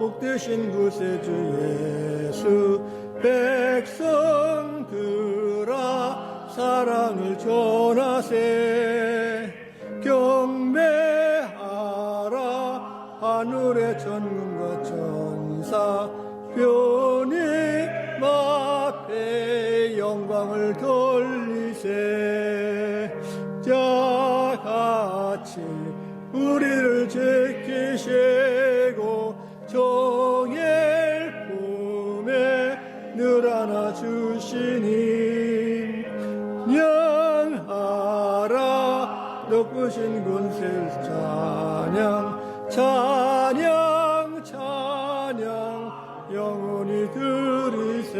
복되신 구세주 예수 백성들아 사랑을 전하세 경배하라 하늘의 천군과 천사 변님 앞에 영광을 돌리세 자 같이 우리를 지키시고 정의 품에 늘 안아주시니 영하라 높으신 권세를 찬양 찬양 찬양 영원히 드리세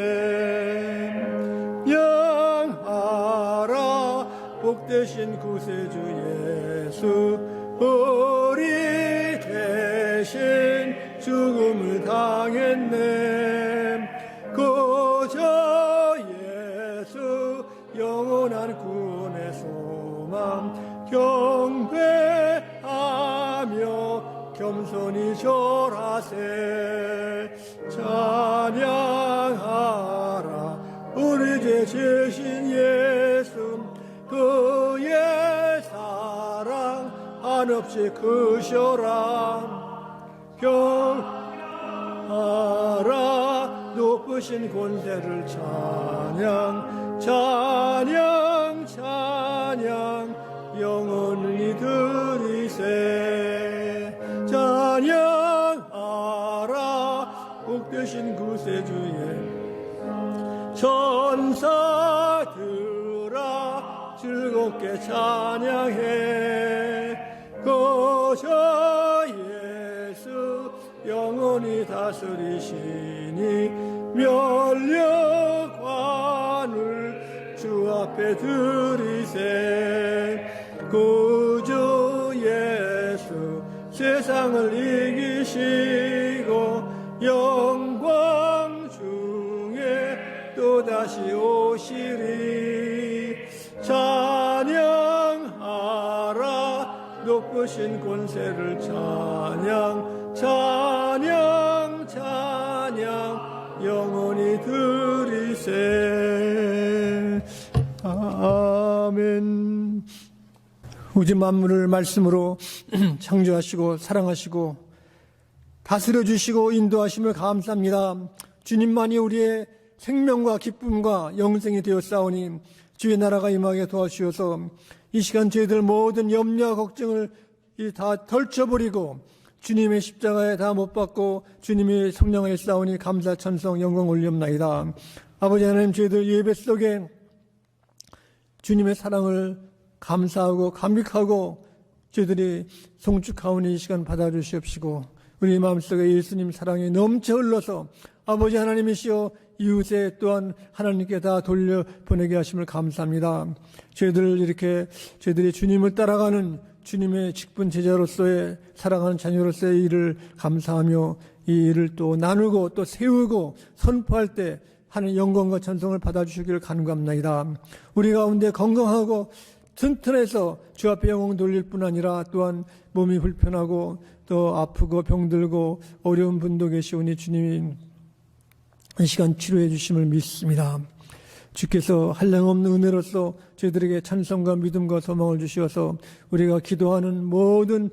영하라 복되신 구세주 예수 우리 대신 죽음을 당했네 그저 예수 영원한 구원의 소망 경배하며 겸손히 절하세 찬양하라 우리 죄 지신 예수 그의 사랑 한없이 크셔라 경하라 높으신 권세를 찬양 찬양 찬양 영원히 드리세 찬양하라 복되신 구세주의 천사들아 즐겁게 찬양해 그저 예수 영원히 다스리시니 면류관을 주 앞에 드리세 구주 예수 세상을 이기시고 영광 중에 또다시 오시리 찬양하라 높으신 권세를 찬양 찬양 찬양 영원히 드리세 아멘. 우주 만물을 말씀으로 창조하시고 사랑하시고 다스려 주시고 인도하심을 감사합니다. 주님만이 우리의 생명과 기쁨과 영생이 되었사오니 주의 나라가 임하게 도와주셔서 이 시간 저희들 모든 염려와 걱정을 다 덜쳐버리고 주님의 십자가에 다 못 박고 주님의 성령을 싸우니 감사 찬송 영광 올리옵나이다. 아버지 하나님 저희들 예배 속에 주님의 사랑을 감사하고 감격하고 저희들이 송축하오니 이 시간 받아주시옵시고 우리 마음속에 예수님 사랑이 넘쳐 흘러서 아버지 하나님이시여 이웃에 또한 하나님께 다 돌려보내게 하심을 감사합니다. 저희들이 주님을 따라가는 주님의 직분 제자로서의 사랑하는 자녀로서의 일을 감사하며 이 일을 또 나누고 또 세우고 선포할 때 하는 영광과 찬송을 받아주시기를 간구합니다. 우리 가운데 건강하고 튼튼해서 주 앞에 영광 돌릴 뿐 아니라 또한 몸이 불편하고 또 아프고 병들고 어려운 분도 계시오니 주님이 이 시간 치료해 주심을 믿습니다. 주께서 한량없는 은혜로서 저희들에게 찬송과 믿음과 소망을 주시어서 우리가 기도하는 모든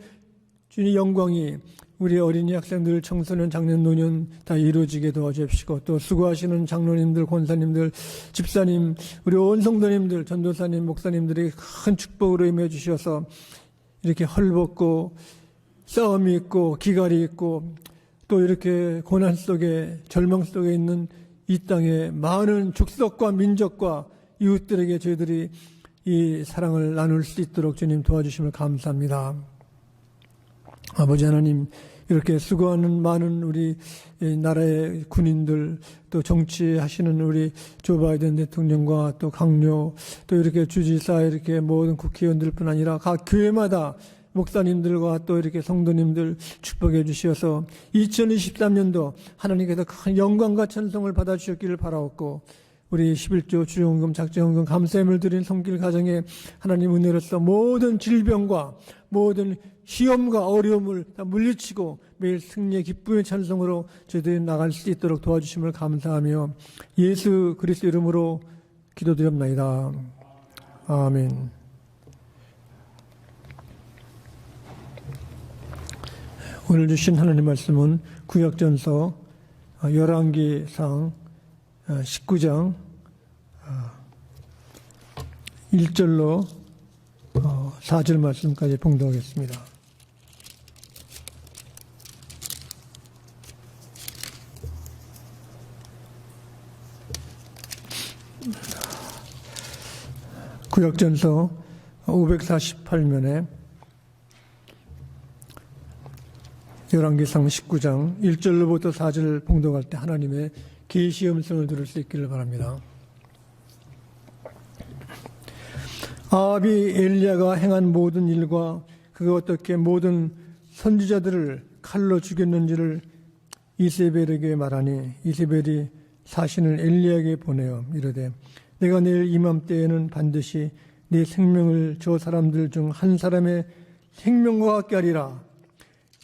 주님의 영광이 우리 어린이 학생들, 청소년, 장년, 노년 다 이루어지게 도와주십시고 또 수고하시는 장로님들, 권사님들, 집사님, 우리 온 성도님들, 전도사님, 목사님들에게 큰 축복으로 임해 주셔서 이렇게 헐벗고 싸움이 있고 기갈이 있고 또 이렇게 고난 속에 절망 속에 있는 이 땅에 많은 족속과 민족과 이웃들에게 저희들이 이 사랑을 나눌 수 있도록 주님 도와주심을 감사합니다. 아버지 하나님, 이렇게 수고하는 많은 우리 나라의 군인들, 또 정치하시는 우리 조 바이든 대통령과 또 강요, 또 이렇게 주지사, 이렇게 모든 국회의원들뿐 아니라 각 교회마다 목사님들과 또 이렇게 성도님들 축복해 주시어서 2023년도 하나님께서 큰 영광과 찬송을 받아주셨기를 바라옵고 우리 11조 주요헌금, 작정헌금, 감사함을 드린 성길 가정에 하나님 은혜로서 모든 질병과 모든 시험과 어려움을 다 물리치고 매일 승리의 기쁨의 찬송으로 저희들이 나갈 수 있도록 도와주심을 감사하며 예수 그리스도 이름으로 기도드립나이다. 아멘. 오늘 주신 하나님 말씀은 구약전서 열왕기상 19장 1절로 4절 말씀까지 봉독하겠습니다. 구약전서 548면에 열왕기상 19장 1절로부터 4절 봉독할 때 하나님의 계시 음성을 들을 수 있기를 바랍니다. 아합이 엘리야가 행한 모든 일과 그가 어떻게 모든 선지자들을 칼로 죽였는지를 이세벨에게 말하니 이세벨이 사신을 엘리야에게 보내어 이르되 내가 내일 이맘때에는 반드시 네 생명을 저 사람들 중 한 사람의 생명과 같게 하리라.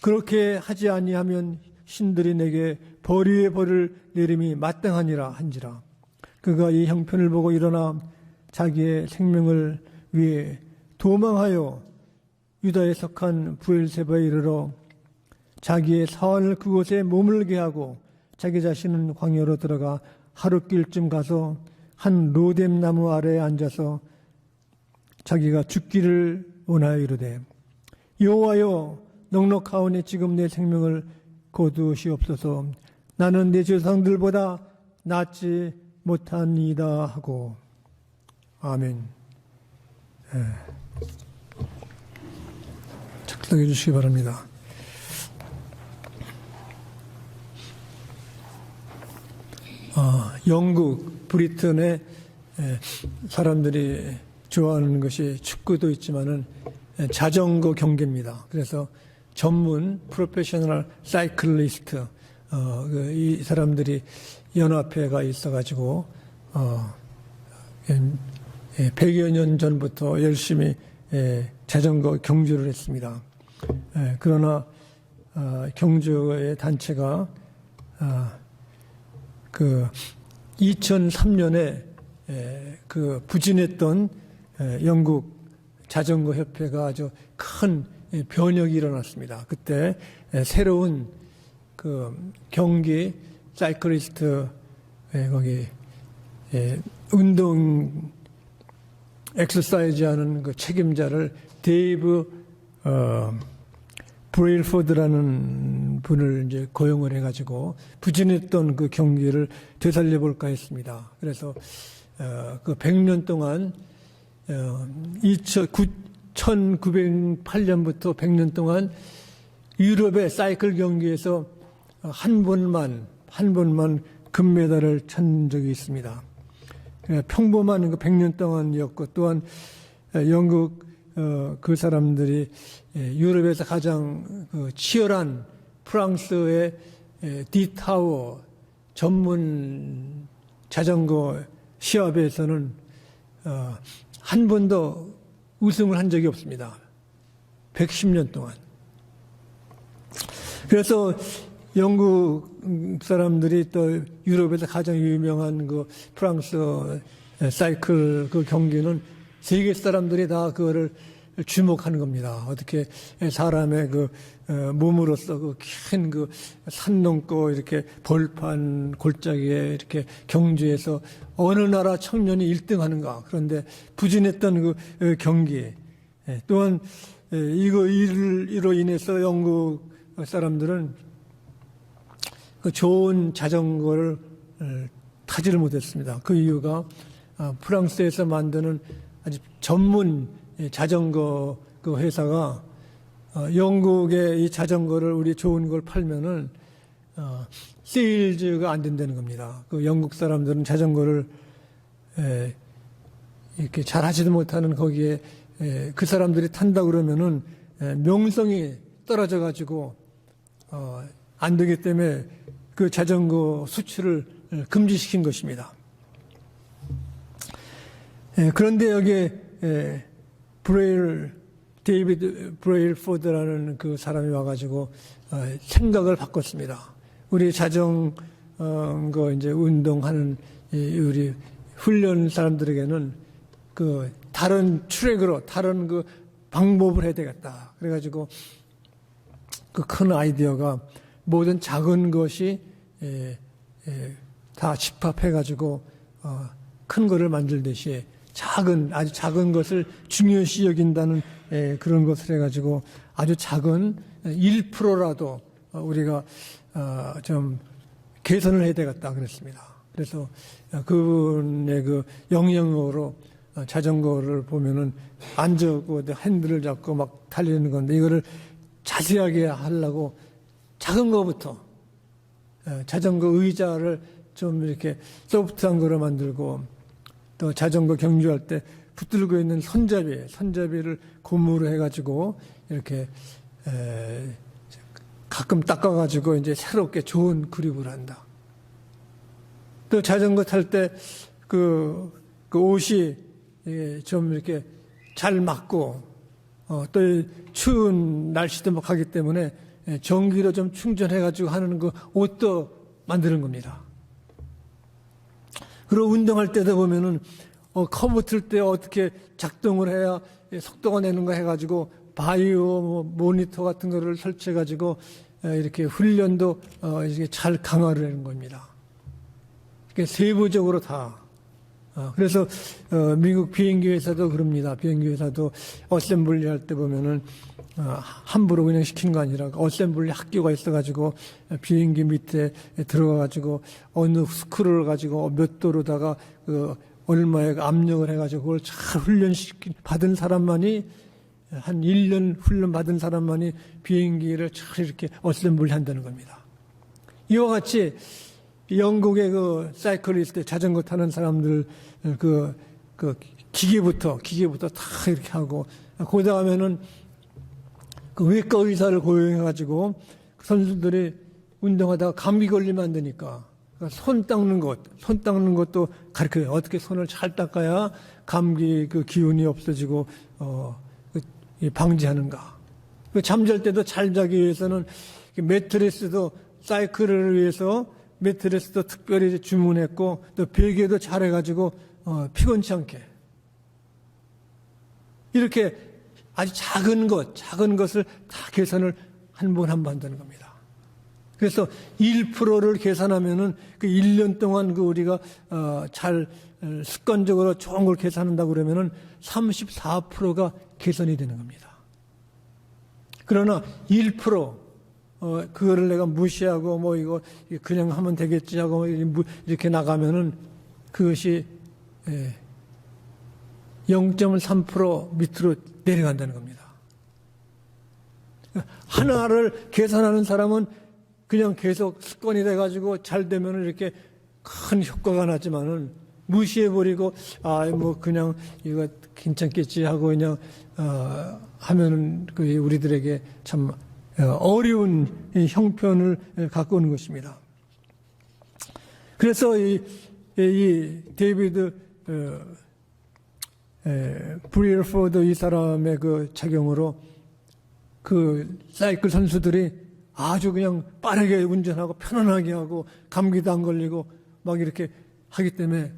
그렇게 하지 아니하면 신들이 내게 벌 위에 벌을 내림이 마땅하니라 한지라. 그가 이 형편을 보고 일어나 자기의 생명을 위해 도망하여 유다에 속한 부엘세바에 이르러 자기의 사환을 그곳에 머물게 하고 자기 자신은 광야로 들어가 하룻길쯤 가서 한 로뎀 나무 아래에 앉아서 자기가 죽기를 원하여 이르되 여호와여 넉넉하오니 지금 내 생명을 거두시옵소서. 나는 내 조상들보다 낫지 못하니이다 하고. 아멘. 작성해 주시기 바랍니다. 영국 브리튼의 사람들이 좋아하는 것이 축구도 있지만은 자전거 경기입니다. 그래서 전문 프로페셔널 사이클리스트 이 사람들이 연합회가 있어가지고 100여 년 전부터 열심히 자전거 경주를 했습니다. 그러나 경주의 단체가 그 2003년에 그 부진했던 영국 자전거 협회가 아주 큰 변혁이 일어났습니다. 그때 새로운 그 경기 사이클리스트 거기 운동 엑서사이즈 하는 그 책임자를 데이브 브레일포드라는 분을 이제 고용을 해가지고 부진했던 그 경기를 되살려 볼까 했습니다. 그래서 그 100년 동안 1908년부터 100년 동안 유럽의 사이클 경기에서 한 번만 금메달을 찬 적이 있습니다. 평범한 그 100년 동안이었고 또한 영국 그 사람들이 유럽에서 가장 치열한 프랑스의 디타워 전문 자전거 시합에서는 한 번도 우승을 한 적이 없습니다. 110년 동안. 그래서 영국 사람들이 또 유럽에서 가장 유명한 그 프랑스 사이클 그 경기는 세계 사람들이 다 그거를 주목하는 겁니다. 어떻게 사람의 그 몸으로서 그 큰 그 산 넘고 이렇게 벌판 골짜기에 이렇게 경주에서 어느 나라 청년이 1등 하는가. 그런데 부진했던 그 경기. 또한 이로 인해서 영국 사람들은 그 좋은 자전거를 타지를 못했습니다. 그 이유가 프랑스에서 만드는 아주 전문 자전거 그 회사가 영국의 이 자전거를 우리 좋은 걸 팔면은 세일즈가 안 된다는 겁니다. 그 영국 사람들은 자전거를 이렇게 잘 하지도 못하는 거기에 그 사람들이 탄다 그러면은 명성이 떨어져 가지고 안 되기 때문에 그 자전거 수출을 금지시킨 것입니다. 그런데 여기에 브레일 데이비드 브레일포드라는 그 사람이 와가지고 생각을 바꿨습니다. 우리 자전거 이제 운동하는 우리 훈련 사람들에게는 그 다른 트랙으로 다른 그 방법을 해야 되겠다. 그래가지고 그 큰 아이디어가 모든 작은 것이 다 집합해가지고 큰 거를 만들듯이 아주 작은 것을 중요시 여긴다는 그런 것을 해가지고 아주 작은 1%라도 우리가 좀 개선을 해야 되겠다 그랬습니다. 그래서 그분의 그 영영어로 자전거를 보면은 앉고 핸들을 잡고 막 달리는 건데 이거를 자세하게 하려고 작은 거부터 자전거 의자를 좀 이렇게 소프트한 거로 만들고 또 자전거 경주할 때 붙들고 있는 손잡이를 고무로 해가지고 이렇게 가끔 닦아가지고 이제 새롭게 좋은 그립을 한다. 또 자전거 탈 때 그 옷이 좀 이렇게 잘 맞고 또 추운 날씨도 막 하기 때문에 전기로 좀 충전해가지고 하는 그 옷도 만드는 겁니다. 그리고 운동할 때도 보면은 커브 틀 때 어떻게 작동을 해야 속도가 내는가 해가지고 바이오 모니터 같은 거를 설치해가지고 이렇게 훈련도 이렇게 잘 강화를 하는 겁니다. 이렇게 세부적으로 다. 그래서 미국 비행기 회사도 그럽니다. 비행기 회사도 어셈블리 할 때 보면은 함부로 그냥 시킨 거 아니라 어셈블리 학교가 있어가지고 비행기 밑에 들어가가지고 어느 스크롤을 가지고 몇 도로다가 얼마의 압력을 해가지고 그걸 잘 받은 사람만이 한 1년 훈련 받은 사람만이 비행기를 잘 이렇게 어셈블리 한다는 겁니다. 이와 같이 영국의 그 사이클리스트 자전거 타는 사람들 그 기계부터 다 이렇게 하고 그 다음에는 그 외과 의사를 고용해가지고 선수들이 운동하다가 감기 걸리면 안 되니까 손 닦는 것도 가르쳐요. 어떻게 손을 잘 닦아야 감기 그 기운이 없어지고 방지하는가. 잠잘 때도 잘 자기 위해서는 매트리스도 사이클을 위해서 매트리스도 특별히 주문했고 또 베개도 잘해가지고 피곤치 않게 이렇게 아주 작은 것을 다 계산을 한 번 한다는 겁니다. 그래서 1%를 계산하면은 그 1년 동안 그 우리가 잘 습관적으로 좋은 걸 계산한다고 그러면은 34%가 개선이 되는 겁니다. 그러나 1% 그거를 내가 무시하고 뭐 이거 그냥 하면 되겠지 하고 이렇게 나가면은 그것이 0.3% 밑으로 내려간다는 겁니다. 하나를 계산하는 사람은 그냥 계속 습관이 돼가지고 잘 되면 이렇게 큰 효과가 나지만은 무시해버리고 뭐 그냥 이거 괜찮겠지 하고 그냥 하면은 그 우리들에게 참 어려운 형편을 갖고 오는 것입니다. 그래서 이 데이비드 브리얼포드 이 사람의 그 작용으로 그 사이클 선수들이 아주 그냥 빠르게 운전하고 편안하게 하고 감기도 안 걸리고 막 이렇게 하기 때문에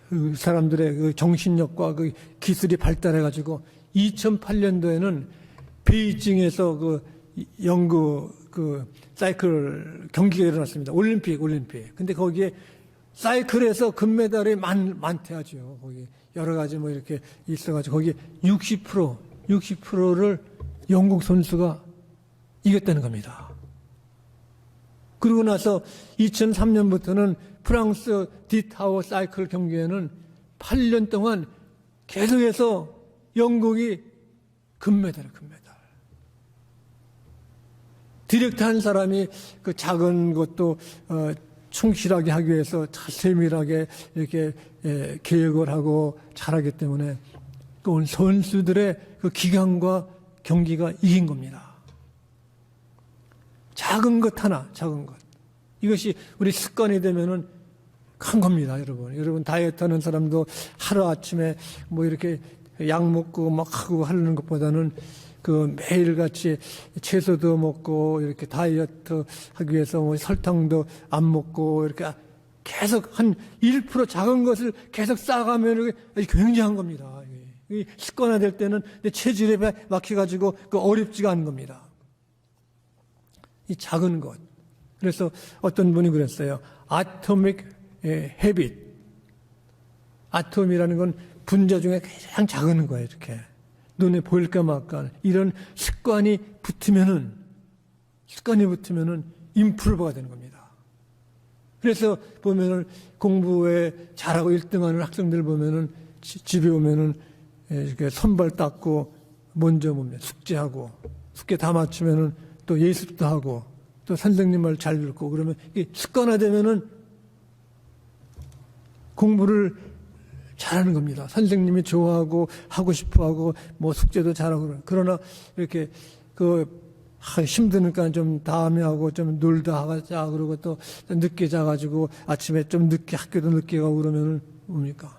그 사람들의 그 정신력과 그 기술이 발달해가지고 2008년도에는 베이징에서 그 영국 그 사이클 경기가 일어났습니다. 올림픽. 근데 거기에 사이클에서 금메달이 많대하죠. 거기 여러 가지 뭐 이렇게 있어가지고 거기에 60%를 영국 선수가 이겼다는 겁니다. 그러고 나서 2003년부터는 프랑스 디타워 사이클 경기에는 8년 동안 계속해서 영국이 금메달. 디렉트 한 사람이 그 작은 것도 충실하게 하기 위해서 세밀하게 이렇게 계획을 하고 잘하기 때문에 그 선수들의 그 기강과 경기가 이긴 겁니다. 작은 것 하나, 작은 것. 이것이 우리 습관이 되면은 큰 겁니다, 여러분. 여러분 다이어트 하는 사람도 하루아침에 뭐 이렇게 약 먹고 막 하고 하는 것보다는 그 매일같이 채소도 먹고 이렇게 다이어트 하기 위해서 뭐 설탕도 안 먹고 이렇게 계속 한 1% 작은 것을 계속 쌓아가면 굉장한 겁니다. 습관화될 때는 체질에 막혀가지고 그 어렵지가 않은 겁니다. 이 작은 것. 그래서 어떤 분이 그랬어요. 아토믹 헤빗. 아톰이라는 건 분자 중에 가장 작은 거예요. 이렇게 눈에 보일까 말까. 이런 습관이 붙으면은 인프루버가 되는 겁니다. 그래서 보면은 공부에 잘하고 1등하는 학생들 보면은 집에 오면은 이렇게 손발 닦고 먼저 뭡니다. 숙제하고 숙제 다 맞추면은 또 예습도 하고 또 선생님 말 잘 듣고 그러면 이게 습관화되면은 공부를 잘하는 겁니다. 선생님이 좋아하고 하고 싶어하고 뭐 숙제도 잘하고 그러나 이렇게 힘드니까 좀 다음에 하고 좀 놀다 하자 그러고 또 늦게 자가지고 아침에 좀 늦게 학교도 늦게 가고 그러면은 뭡니까?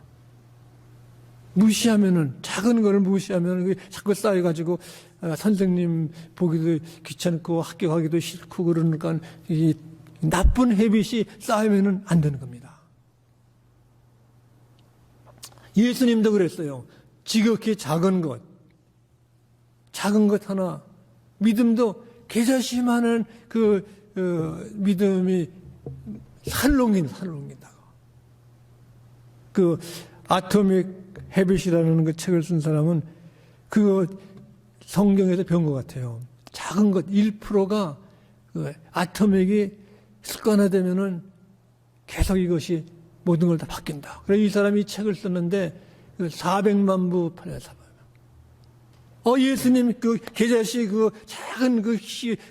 무시하면은 작은 거를 무시하면 자꾸 쌓여가지고 선생님 보기도 귀찮고 학교 가기도 싫고 그러니까 이 나쁜 헤빗이 쌓이면은 안 되는 겁니다. 예수님도 그랬어요. 지극히 작은 것 하나 믿음도 개자심하는 믿음이 살롱인다고. 그 아토믹 헤빗이라는 그 책을 쓴 사람은 그 성경에서 배운 것 같아요. 작은 것 1%가 그 아토믹이 습관화되면은 계속 이것이 모든 걸 다 바뀐다. 그래서 이 사람이 이 책을 썼는데 400만 부 팔려서 예수님 그 계자씨 그 작은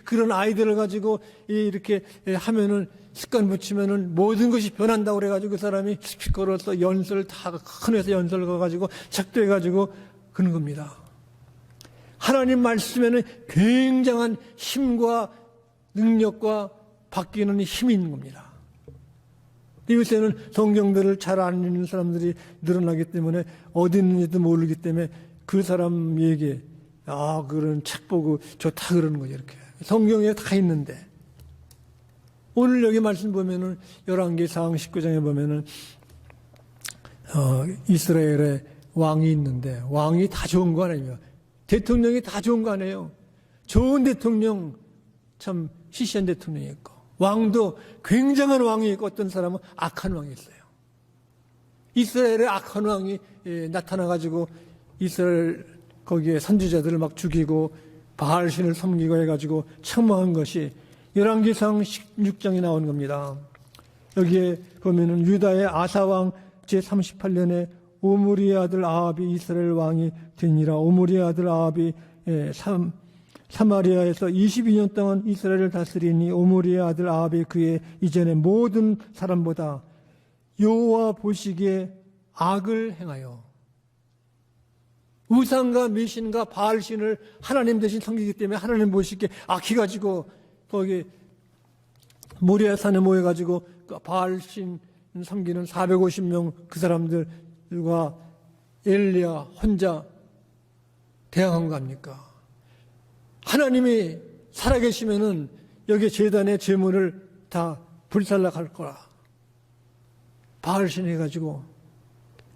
그런 아이들을 가지고 이렇게 하면은 습관 붙이면은 모든 것이 변한다고 그래가지고 그 사람이 스피커로서 연설 다 큰 회사 연설 가가지고 책도 해가지고 그런 겁니다. 하나님 말씀에는 굉장한 힘과 능력과 바뀌는 힘이 있는 겁니다. 요새는 성경들을 잘 안 읽는 사람들이 늘어나기 때문에 어디 있는지도 모르기 때문에 그 사람 얘기, 그런 책 보고 좋다 그러는 거죠, 이렇게. 성경에 다 있는데. 오늘 여기 말씀 보면은, 11기상 19장에 보면은, 이스라엘에 왕이 있는데, 왕이 다 좋은 거 아니에요. 대통령이 다 좋은 거 아니에요. 좋은 대통령, 참, 시시한 대통령이 있고, 왕도 굉장한 왕이 있고, 어떤 사람은 악한 왕이 있어요. 이스라엘에 악한 왕이 나타나가지고, 이스라엘 거기에 선지자들을 막 죽이고 바알신을 섬기고 해가지고 책망한 것이 열왕기상 16장에 나온 겁니다. 여기에 보면은 유다의 아사왕 제38년에 오므리의 아들 아합이 이스라엘 왕이 되니라. 오므리의 아들 아합이 사마리아에서 22년 동안 이스라엘을 다스리니 오므리의 아들 아합이 그의 이전의 모든 사람보다 여호와 보시기에 악을 행하여 우상과 미신과 바알신을 하나님 대신 섬기기 때문에 하나님 보시기에 악해가지고 거기 모리아산에 모여가지고 바알신 섬기는 450명 그 사람들과 엘리야 혼자 대항한 거 아닙니까? 하나님이 살아계시면은 여기 제단의 제물을 다 불살라갈 거라. 바알신 해가지고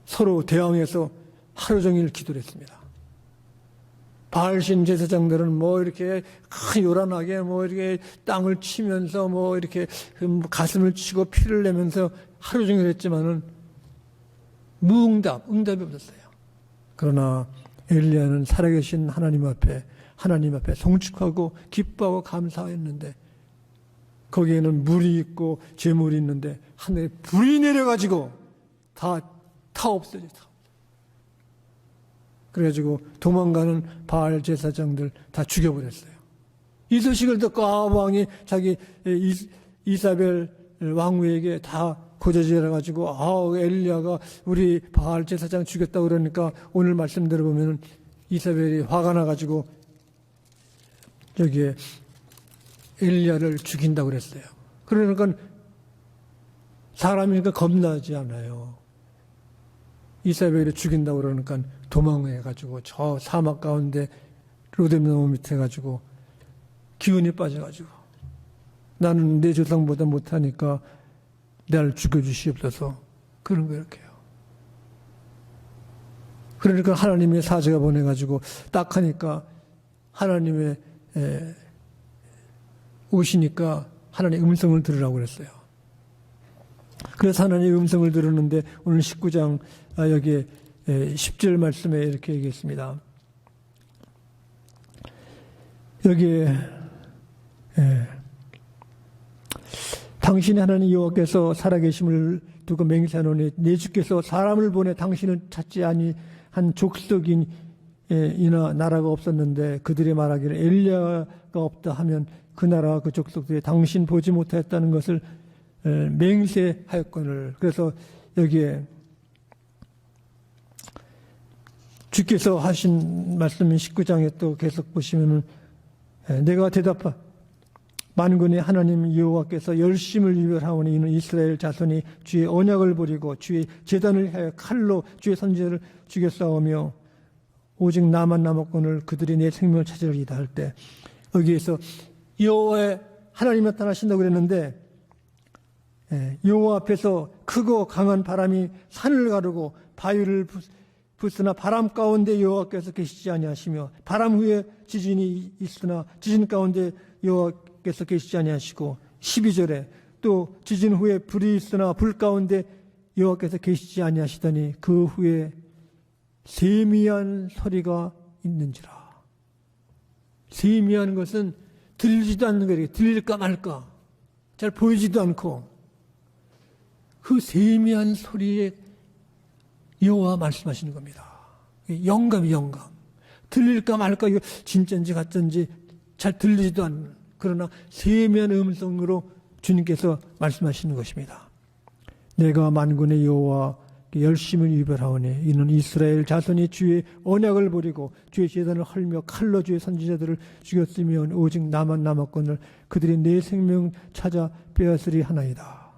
서로 대항해서 하루 종일 기도를 했습니다. 바알신 제사장들은 뭐 이렇게 요란하게 뭐 이렇게 땅을 치면서 뭐 이렇게 가슴을 치고 피를 내면서 하루 종일 했지만은 응답이 없었어요. 그러나 엘리야는 살아계신 하나님 앞에 송축하고 기뻐하고 감사했는데 거기에는 물이 있고 재물이 있는데 하늘에 불이 내려가지고 다 없어졌다. 그래가지고 도망가는 바알 제사장들 다 죽여버렸어요. 이 소식을 듣고 아합 왕이 자기 이사벨 왕후에게 다 고저질해가지고 엘리야가 우리 바알 제사장 죽였다고 그러니까 오늘 말씀 들어보면 이사벨이 화가 나가지고 저기에 엘리야를 죽인다고 그랬어요. 그러니까 사람이니까 겁나지 않아요. 이사벨이 죽인다고 그러니까 도망해가지고 저 사막 가운데 로뎀나무 밑에 가지고 기운이 빠져가지고 나는 내 조상보다 못하니까 나를 죽여주시옵소서. 그런 거 이렇게요. 그러니까 하나님의 사제가 보내가지고 딱 하니까 하나님의 오시니까 하나님의 음성을 들으라고 그랬어요. 그래서 하나님의 음성을 들었는데 오늘 19장 여기에 10절 말씀에 이렇게 얘기했습니다. 여기에 당신이 하나님 여호와께서 살아계심을 두고 맹세하노니 내 주께서 사람을 보내 당신을 찾지 아니한 족속인 이나 나라가 없었는데 그들이 말하기를 엘리야가 없다 하면 그 나라와 그 족속들이 당신 보지 못하였다는 것을 맹세하였거늘. 그래서 여기에 주께서 하신 말씀인 19장에 또 계속 보시면은 내가 대답하 만군의 하나님 여호와께서 열심을 유별하오니 이는 이스라엘 자손이 주의 언약을 버리고 주의 제단을 하여 칼로 주의 선지자를 죽였사오며 오직 나만 남았거늘 그들이 내 생명을 찾으리이다 할 때 여기에서 여호와의 하나님이 나타나신다고 그랬는데 여호와 앞에서 크고 강한 바람이 산을 가르고 바위를 부으나 바람 가운데 여호와께서 계시지 아니하시며 바람 후에 지진이 있으나 지진 가운데 여호와께서 계시지 아니하시고 12절에 또 지진 후에 불이 있으나 불 가운데 여호와께서 계시지 아니하시더니 그 후에 세미한 소리가 있는지라. 세미한 것은 들리지도 않는 거예요. 들릴까 말까 잘 보이지도 않고 그 세미한 소리에 여호와 말씀하시는 겁니다. 영감이 영감. 들릴까 말까 이거 진짜인지 가짜인지 잘 들리지도 않는 그러나 세미한 음성으로 주님께서 말씀하시는 것입니다. 내가 만군의 여호와 열심을 유별하오니 이는 이스라엘 자손이 주의 언약을 버리고 주의 제단을 헐며 칼로 주의 선지자들을 죽였으며 오직 나만 남았거늘 그들이 내 생명 찾아 빼앗으리 하나이다.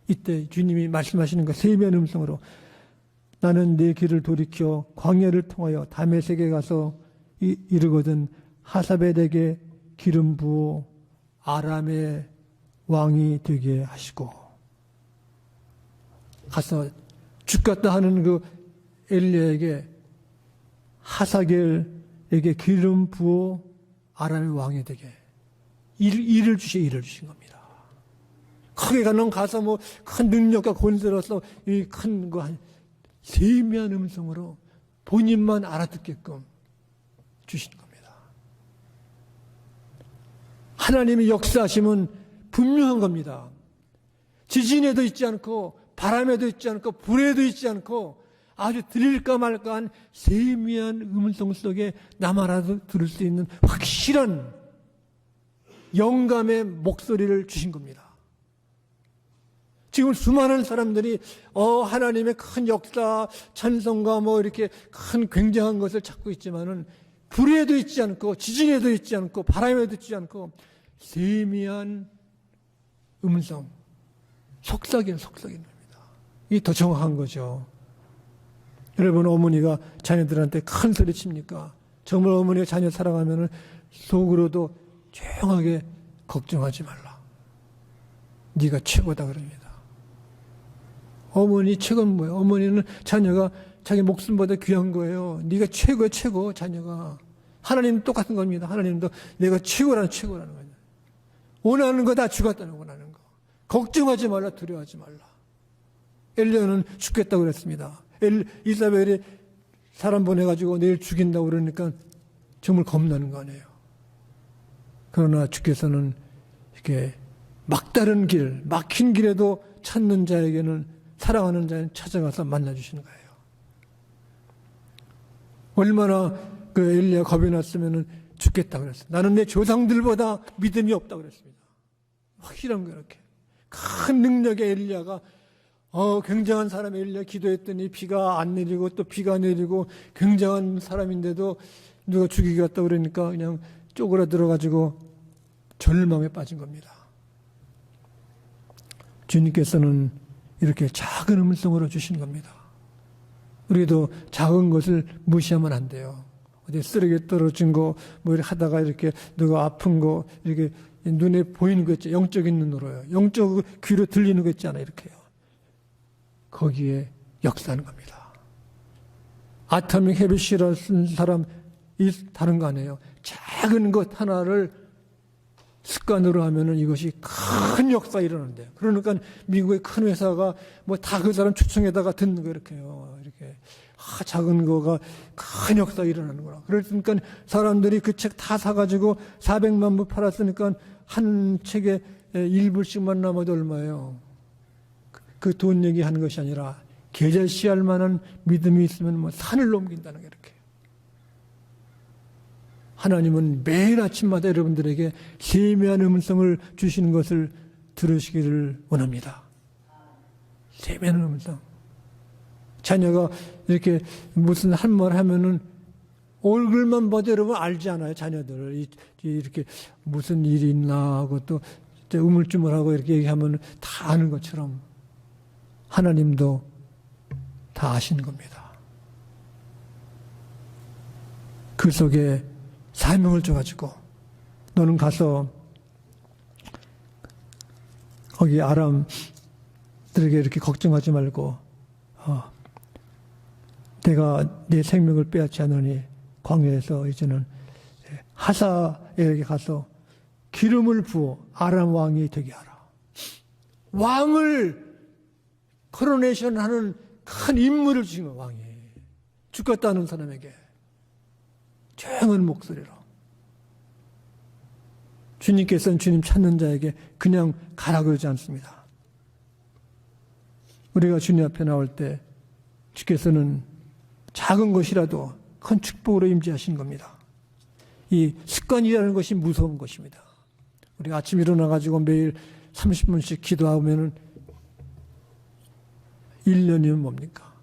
이때 주님이 말씀하시는 것 세미한 음성으로 나는 내 길을 돌이켜 광야를 통하여 다메섹에 가서 이르거든 하사벳에게 기름 부어 아람의 왕이 되게 하시고 가서 죽겠다 하는 그 엘리야에게 하사겔에게 기름 부어 아람의 왕이 되게 일을 주신 겁니다. 거기 가서 뭐 큰 능력과 권세로서 이 큰 거 세미한 음성으로 본인만 알아듣게끔 주신 겁니다. 하나님의 역사하심은 분명한 겁니다. 지진에도 있지 않고 바람에도 있지 않고 불에도 있지 않고 아주 들릴까 말까한 세미한 음성 속에 나만라도 들을 수 있는 확실한 영감의 목소리를 주신 겁니다. 지금 수많은 사람들이 하나님의 큰 역사, 찬송가 뭐 이렇게 큰 굉장한 것을 찾고 있지만은 불에도 있지 않고 지진에도 있지 않고 바람에도 있지 않고 세미한 음성, 속삭이는 겁니다. 이게 더 정확한 거죠. 여러분 어머니가 자녀들한테 큰 소리 칩니까? 정말 어머니가 자녀 사랑하면은 속으로도 조용하게 걱정하지 말라. 네가 최고다 그럽니다. 어머니 최고는 뭐예요? 어머니는 자녀가 자기 목숨보다 귀한 거예요. 네가 최고야 최고 자녀가. 하나님은 똑같은 겁니다. 하나님도 내가 최고라는 거예요. 원하는 거 다 주겠다는 원하는 거. 걱정하지 말라 두려워하지 말라. 엘리야는 죽겠다고 그랬습니다. 이사벨이 사람 보내가지고 내일 죽인다고 그러니까 정말 겁나는 거 아니에요. 그러나 주께서는 이렇게 막다른 길, 막힌 길에도 찾는 자에게는 사랑하는 자는 찾아가서 만나주시는 거예요. 얼마나 그 엘리야 겁이 났으면 죽겠다 그랬어요. 나는 내 조상들보다 믿음이 없다 그랬습니다. 확실한 거예요. 이렇게 큰 능력의 엘리야가 굉장한 사람 엘리야 기도했더니 비가 안 내리고 또 비가 내리고 굉장한 사람인데도 누가 죽이겠다 그러니까 그냥 쪼그라들어가지고 절망에 빠진 겁니다. 주님께서는 이렇게 작은 음성으로 주신 겁니다. 우리도 작은 것을 무시하면 안 돼요. 어디 쓰레기 떨어진 거, 뭐 이렇게 하다가 이렇게 누가 아픈 거, 이렇게 눈에 보이는 거 있죠. 영적인 눈으로요. 영적 귀로 들리는 거 있잖아요. 이렇게요. 거기에 역사하는 겁니다. 아토믹 헤비시라 쓴 사람, 다른 거 아니에요. 작은 것 하나를 습관으로 하면은 이것이 큰 역사가 일어난대요. 그러니까 미국의 큰 회사가 뭐 다 그 사람 초청에다가 듣는 거 이렇게 해요. 이렇게. 작은 거가 큰 역사가 일어나는구나. 그러니까 사람들이 그 책 다 사가지고 400만 부 팔았으니까 한 책에 1불씩만 남아도 얼마예요? 그 돈 얘기하는 것이 아니라 계절시할 만한 믿음이 있으면 뭐 산을 넘긴다는 게 이렇게. 하나님은 매일 아침마다 여러분들에게 세미한 음성을 주시는 것을 들으시기를 원합니다. 세미한 음성. 자녀가 이렇게 무슨 한 말 하면은 얼굴만 봐도 여러분 알지 않아요, 자녀들. 이렇게 무슨 일이 있나 하고 또 우물쭈물하고 이렇게 얘기하면 다 아는 것처럼 하나님도 다 아시는 겁니다. 그 속에 사명을 줘가지고 너는 가서 거기 아람들에게 이렇게 걱정하지 말고 내가 네 생명을 빼앗지 않으니 광야에서 이제는 하사에게 가서 기름을 부어 아람 왕이 되게 하라. 왕을 코로네이션 하는 큰 인물을 주신 거예요, 왕이. 죽겠다는 사람에게. 조용한 목소리로. 주님께서는 주님 찾는 자에게 그냥 가라 그러지 않습니다. 우리가 주님 앞에 나올 때 주께서는 작은 것이라도 큰 축복으로 임재하신 겁니다. 이 습관이라는 것이 무서운 것입니다. 우리가 아침 일어나가지고 매일 30분씩 기도하면은 1년이면 뭡니까?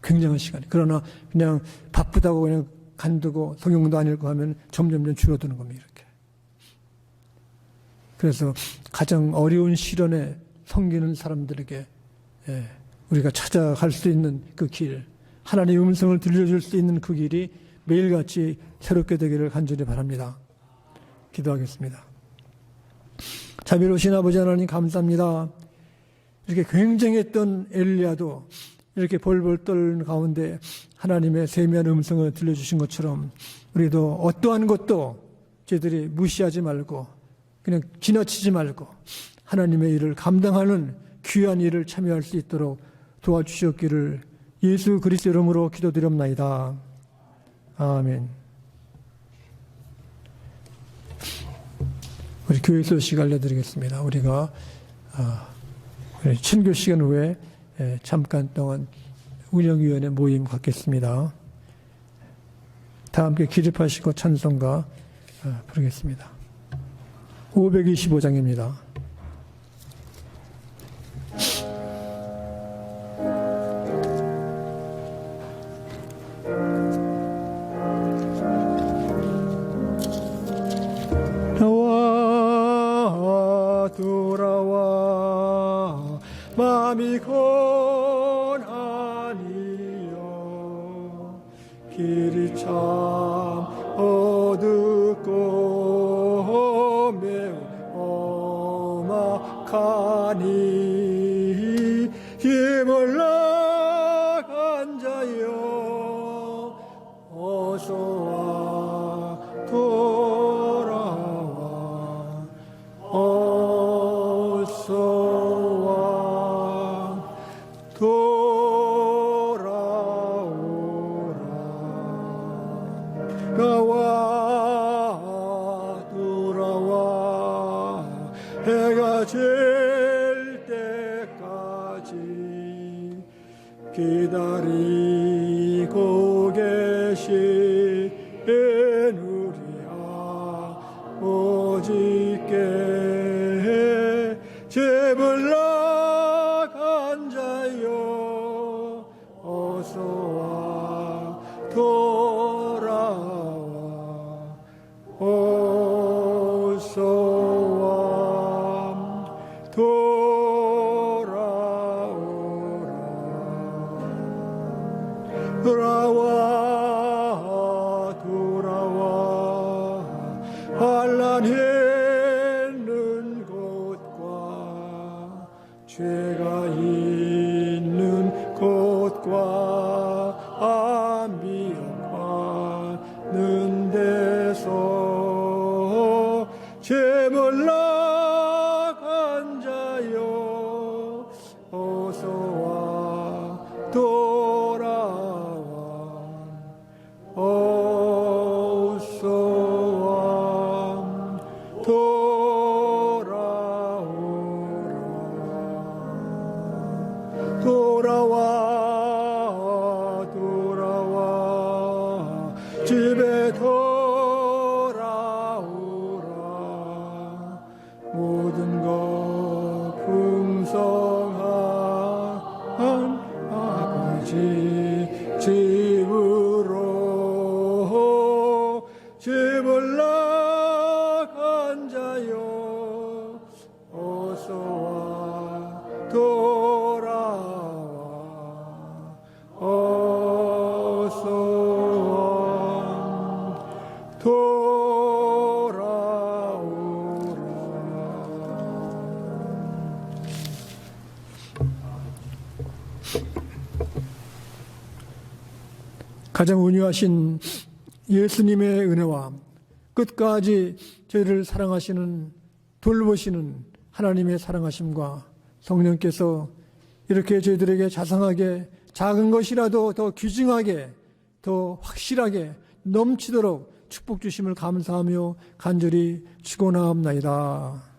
굉장한 시간이. 그러나 그냥 바쁘다고 그냥 간두고 성경도 안 읽고 하면 점점 줄어드는 겁니다. 이렇게. 그래서 가장 어려운 시련에 섬기는 사람들에게 우리가 찾아갈 수 있는 그 길, 하나님의 음성을 들려줄 수 있는 그 길이 매일같이 새롭게 되기를 간절히 바랍니다. 기도하겠습니다. 자비로우신 아버지 하나님 감사합니다. 이렇게 굉장했던 엘리야도 이렇게 벌벌 떨는 가운데 하나님의 세미한 음성을 들려주신 것처럼 우리도 어떠한 것도 저희들이 무시하지 말고 그냥 지나치지 말고 하나님의 일을 감당하는 귀한 일을 참여할 수 있도록 도와주셨기를 예수 그리스도 이름으로 기도드립나이다. 아멘. 우리 교회 소식 알려드리겠습니다. 우리가 친교 시간 후에 잠깐 동안 운영위원회 모임 갖겠습니다. 다 함께 기립하시고 찬송가 부르겠습니다. 525장입니다. 나와 돌아와 마음이 고난이여 길이 참 어둡고 매우 험악하니 힘을 나간 자여 어서와 돌아와 어서와 돌아오라 나와 돌아와 해가 질 때까지 기다리고 계신 우리 아버지께 제불 나간 자여 어서와 돌아와 어서와 돌아오라 죄가 있는 곳과 미혹하는 데서 제물락한 자여 어서와 돌아와 어서와 돌아와 집에 돌아오라 모든 것 풍성한 아버지 집으로 제물락한 자여 어서와 돌아와 어서와 돌아오라. 가장 온유하신 예수님의 은혜와 끝까지 저희를 사랑하시는 돌보시는 하나님의 사랑하심과 성령께서 이렇게 저희들에게 자상하게 작은 것이라도 더 귀중하게 더 확실하게 넘치도록 축복 주심을 감사하며 간절히 축원하옵나이다.